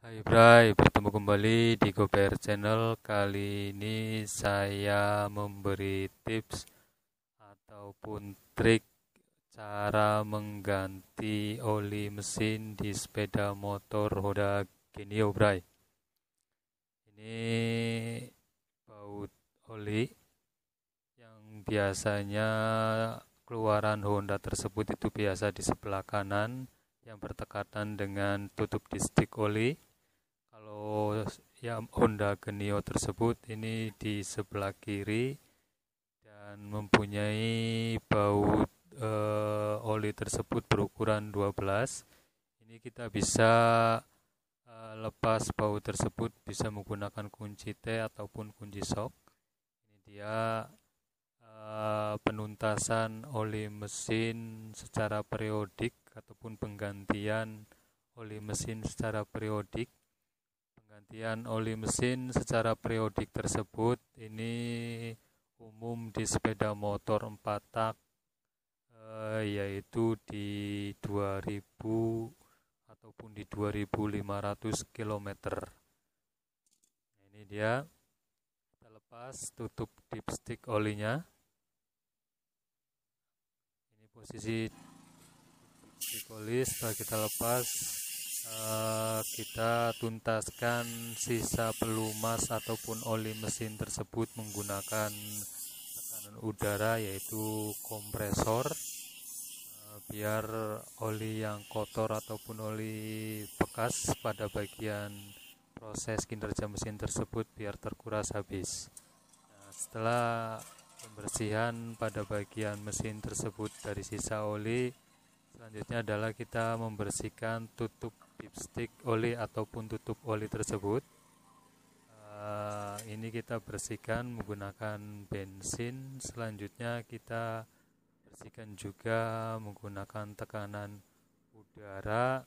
Hai Bray, bertemu kembali di GoPR Channel. Kali ini saya memberi tips ataupun trik cara mengganti oli mesin di sepeda motor Honda Genio Bray. Ini baut oli yang biasanya keluaran Honda tersebut itu biasa di sebelah kanan yang berdekatan dengan tutup distik oli. Kalau ya Honda Genio tersebut ini di sebelah kiri dan mempunyai baut oli tersebut berukuran 12. Ini kita bisa lepas baut tersebut bisa menggunakan kunci T ataupun kunci shock. Ini dia penuntasan oli mesin secara periodik ataupun penggantian oli mesin secara periodik. Penggantian oli mesin secara periodik tersebut ini umum di sepeda motor 4 tak, yaitu di 2000 ataupun di 2500 km. Nah, ini dia, kita lepas tutup dipstick olinya. Ini posisi dipstick oli. Setelah kita lepas, kita tuntaskan sisa pelumas ataupun oli mesin tersebut menggunakan tekanan udara, yaitu kompresor, biar oli yang kotor ataupun oli bekas pada bagian proses kinerja mesin tersebut biar terkuras habis. Nah, setelah pembersihan pada bagian mesin tersebut dari sisa oli, selanjutnya adalah kita membersihkan tutup dipstick oli ataupun tutup oli tersebut. Ini kita bersihkan menggunakan bensin. Selanjutnya kita bersihkan juga menggunakan tekanan udara.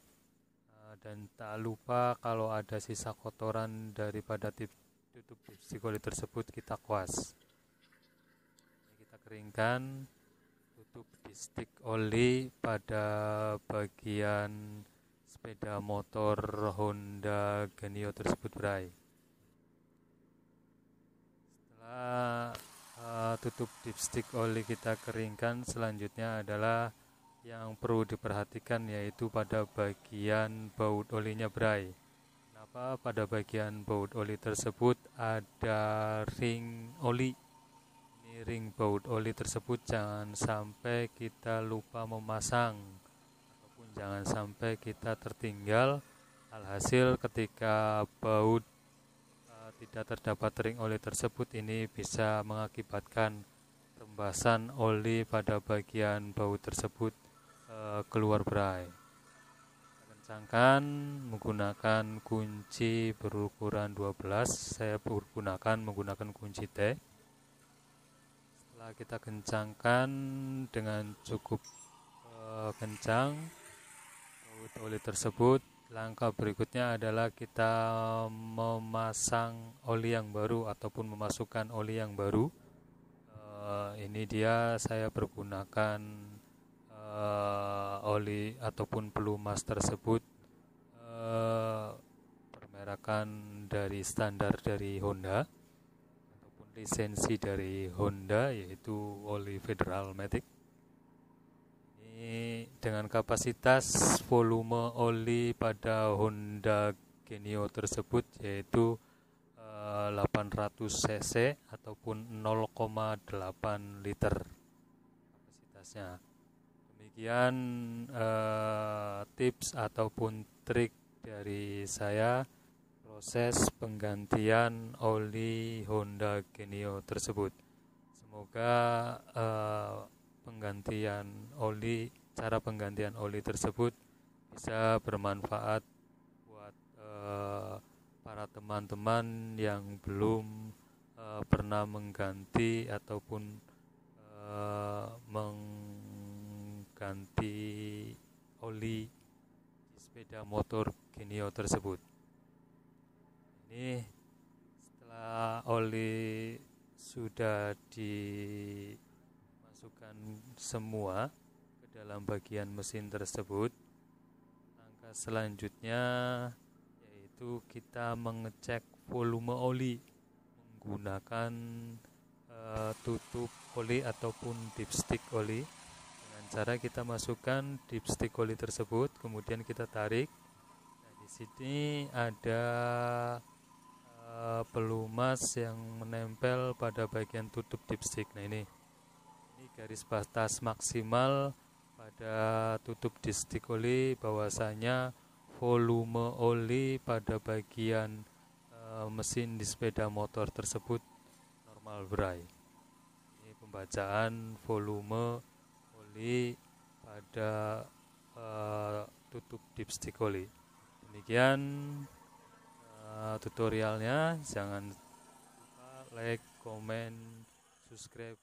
Dan tak lupa kalau ada sisa kotoran daripada tutup dipstick oli tersebut kita kuas. Ini kita keringkan tutup dipstick oli pada bagian sepeda motor Honda Genio tersebut, Bray. Setelah tutup dipstick oli kita keringkan, selanjutnya adalah yang perlu diperhatikan yaitu pada bagian baut olinya, Bray. Kenapa pada bagian baut oli tersebut ada ring oli? Ring baut oli tersebut jangan sampai kita lupa memasang ataupun jangan sampai kita tertinggal. Alhasil ketika baut tidak terdapat ring oli tersebut, ini bisa mengakibatkan rembasan oli pada bagian baut tersebut keluar, Bray. Kencangkan menggunakan kunci berukuran 12. Saya menggunakan kunci T. Setelah kita kencangkan dengan cukup kencang baut oli tersebut, langkah berikutnya adalah kita memasang oli yang baru ataupun memasukkan oli yang baru. Ini dia, saya bergunakan oli ataupun pelumas tersebut bermerakan dari standar dari Honda ataupun lisensi dari Honda, yaitu oli Federal Matic. Ini dengan kapasitas volume oli pada Honda Genio tersebut yaitu 800 cc ataupun 0,8 liter kapasitasnya. Demikian tips ataupun trik dari saya proses penggantian oli Honda Genio tersebut. Semoga cara penggantian oli tersebut bisa bermanfaat buat para teman-teman yang belum pernah mengganti ataupun mengganti oli di sepeda motor Genio tersebut. Ini setelah oli sudah dimasukkan semua ke dalam bagian mesin tersebut, langkah selanjutnya yaitu kita mengecek volume oli menggunakan tutup oli ataupun dipstick oli. Dengan cara kita masukkan dipstick oli tersebut, kemudian kita tarik. Nah, di sini ada pelumas yang menempel pada bagian tutup dipstick. Nah, ini garis batas maksimal pada tutup dipstick oli, bahwasanya volume oli pada bagian mesin di sepeda motor tersebut normal bray. Ini pembacaan volume oli pada tutup dipstick oli. Demikian tutorialnya. Jangan lupa like, comment, subscribe